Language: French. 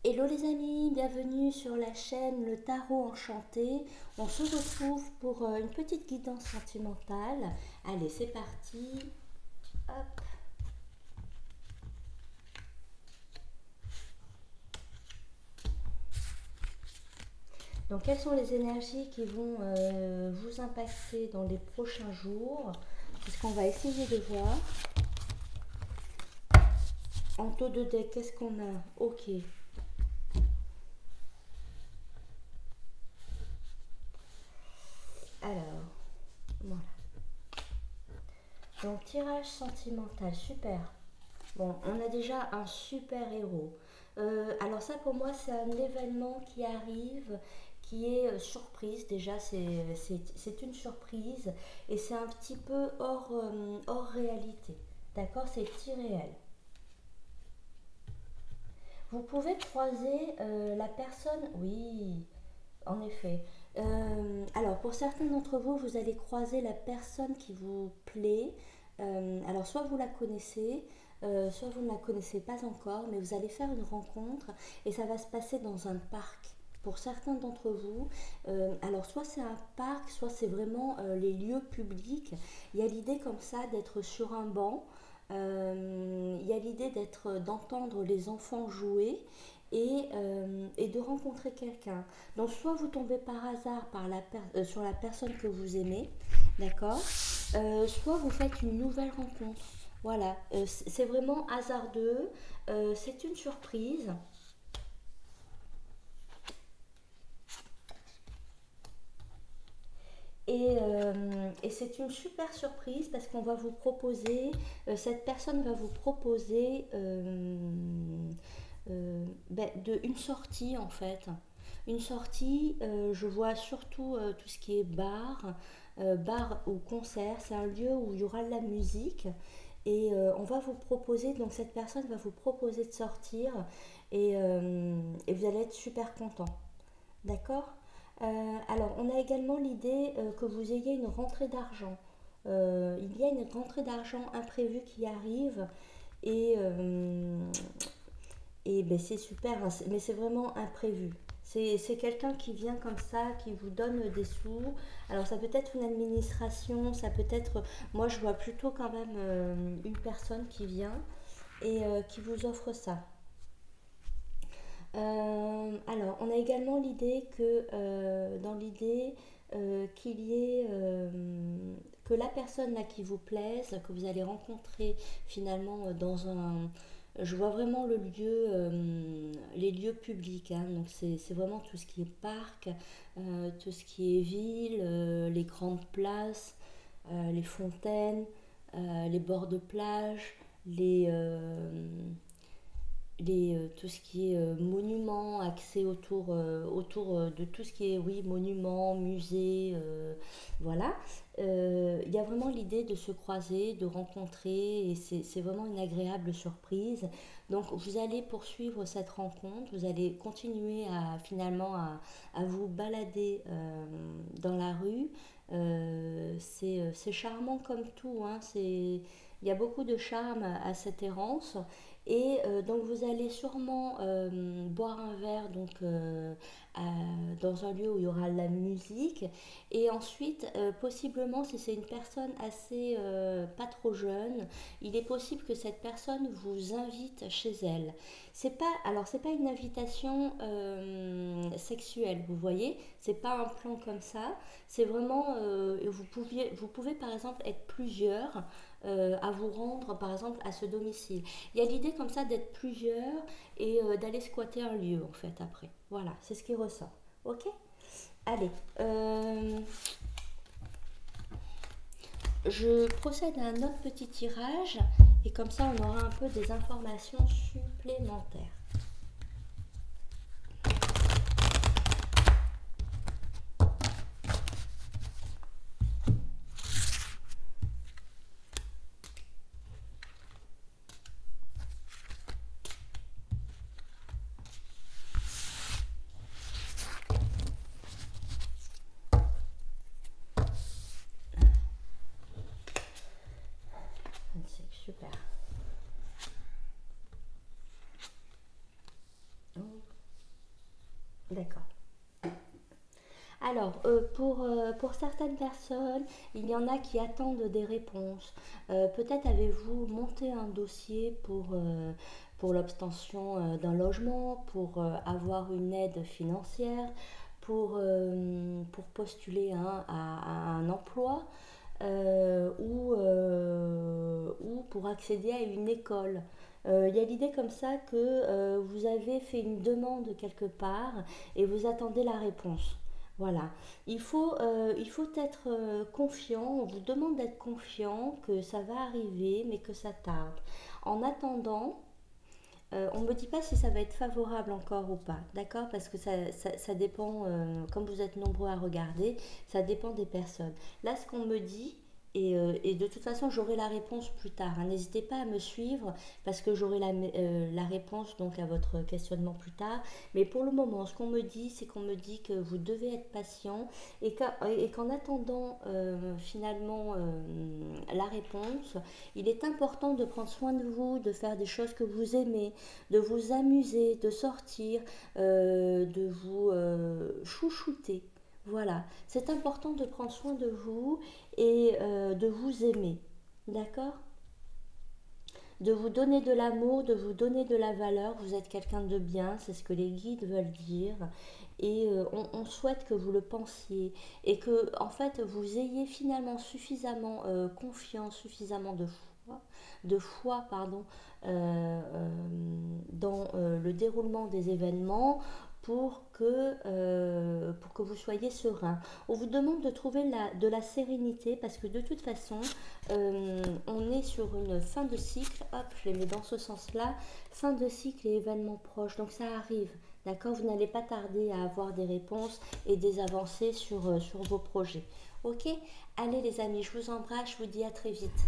Hello les amis, bienvenue sur la chaîne Le Tarot Enchanté. On se retrouve pour une petite guidance sentimentale. Allez, c'est parti. Hop. Donc, quelles sont les énergies qui vont vous impacter dans les prochains jours? C'est ce qu'on va essayer de voir. En taux de deck, qu'est-ce qu'on a? Ok. Alors, voilà. Donc, tirage sentimental, super. Bon, on a déjà un super héros. Alors ça pour moi c'est un événement qui arrive, qui est surprise. Déjà c'est une surprise et c'est un petit peu hors réalité. D'accord? C'est irréel. Vous pouvez croiser la personne, oui, en effet. Alors pour certains d'entre vous, vous allez croiser la personne qui vous plaît. Alors soit vous la connaissez, soit vous ne la connaissez pas encore, mais vous allez faire une rencontre et ça va se passer dans un parc. Pour certains d'entre vous, alors soit c'est un parc, soit c'est vraiment les lieux publics. Il y a l'idée comme ça d'être sur un banc. Il y a l'idée d'entendre les enfants jouer et de rencontrer quelqu'un. Donc soit vous tombez par hasard sur la personne que vous aimez, d'accord, soit vous faites une nouvelle rencontre. Voilà, c'est vraiment hasardeux, c'est une surprise. Et c'est une super surprise parce qu'on va vous proposer, cette personne va vous proposer une sortie en fait. Une sortie, je vois surtout tout ce qui est bar ou concert. C'est un lieu où il y aura de la musique et on va vous proposer, donc cette personne va vous proposer de sortir et vous allez être super content. D'accord. Alors, on a également l'idée que vous ayez une rentrée d'argent. Il y a une rentrée d'argent imprévue qui arrive et, euh, et ben, c'est super, hein, mais c'est vraiment imprévu. C'est quelqu'un qui vient comme ça, qui vous donne des sous. Alors ça peut être une administration, ça peut être... Moi je vois plutôt quand même une personne qui vient et qui vous offre ça. Alors, on a également l'idée que dans l'idée qu'il y ait que la personne là qui vous plaise, que vous allez rencontrer finalement dans un, je vois vraiment les lieux publics, hein. Donc c'est vraiment tout ce qui est parc, tout ce qui est ville, les grandes places, les fontaines, les bords de plage, tout ce qui est monuments, accès autour de tout ce qui est, oui, monuments, musées, voilà. Il y a vraiment l'idée de se croiser, de rencontrer, et c'est vraiment une agréable surprise. Donc vous allez poursuivre cette rencontre, vous allez continuer à vous balader dans la rue. C'est charmant comme tout, hein. Il y a beaucoup de charme à cette errance. Et donc vous allez sûrement boire un verre dans un lieu où il y aura de la musique. Et ensuite, possiblement, si c'est une personne assez pas trop jeune, il est possible que cette personne vous invite chez elle. C'est pas une invitation sexuelle, vous voyez. C'est pas un plan comme ça. C'est vraiment, vous pouvez par exemple être plusieurs à vous rendre par exemple à ce domicile. Il y a l'idée comme ça d'être plusieurs et d'aller squatter un lieu en fait après. Voilà, c'est ce qui ressort. Ok. Allez, je procède à un autre petit tirage et comme ça on aura un peu des informations supplémentaires. C'est super. D'accord. Alors, pour certaines personnes, il y en a qui attendent des réponses. Peut-être avez-vous monté un dossier pour l'obtention d'un logement, pour avoir une aide financière, pour postuler à un emploi ou pour accéder à une école. Il y a l'idée comme ça que vous avez fait une demande quelque part et vous attendez la réponse. Voilà, il faut être confiant, on vous demande d'être confiant que ça va arriver mais que ça tarde. En attendant, on ne me dit pas si ça va être favorable encore ou pas, d'accord? Parce que ça dépend, comme vous êtes nombreux à regarder, ça dépend des personnes. Là, ce qu'on me dit, et de toute façon, j'aurai la réponse plus tard, hein. N'hésitez pas à me suivre parce que j'aurai la réponse donc à votre questionnement plus tard. Mais pour le moment, ce qu'on me dit, c'est qu'on me dit que vous devez être patient et qu'en attendant finalement la réponse, il est important de prendre soin de vous, de faire des choses que vous aimez, de vous amuser, de sortir, de vous chouchouter. Voilà, c'est important de prendre soin de vous et de vous aimer. D'accord? De vous donner de l'amour, de vous donner de la valeur. Vous êtes quelqu'un de bien, c'est ce que les guides veulent dire. Et on souhaite que vous le pensiez et que en fait vous ayez finalement suffisamment confiance, suffisamment de foi pardon, dans le déroulement des événements pour que vous soyez serein. On vous demande de trouver de la sérénité parce que de toute façon, on est sur une fin de cycle. Hop, je les mets dans ce sens-là. Fin de cycle et événements proches. Donc ça arrive. D'accord? Vous n'allez pas tarder à avoir des réponses et des avancées sur vos projets. Ok? Allez les amis, je vous embrasse, je vous dis à très vite.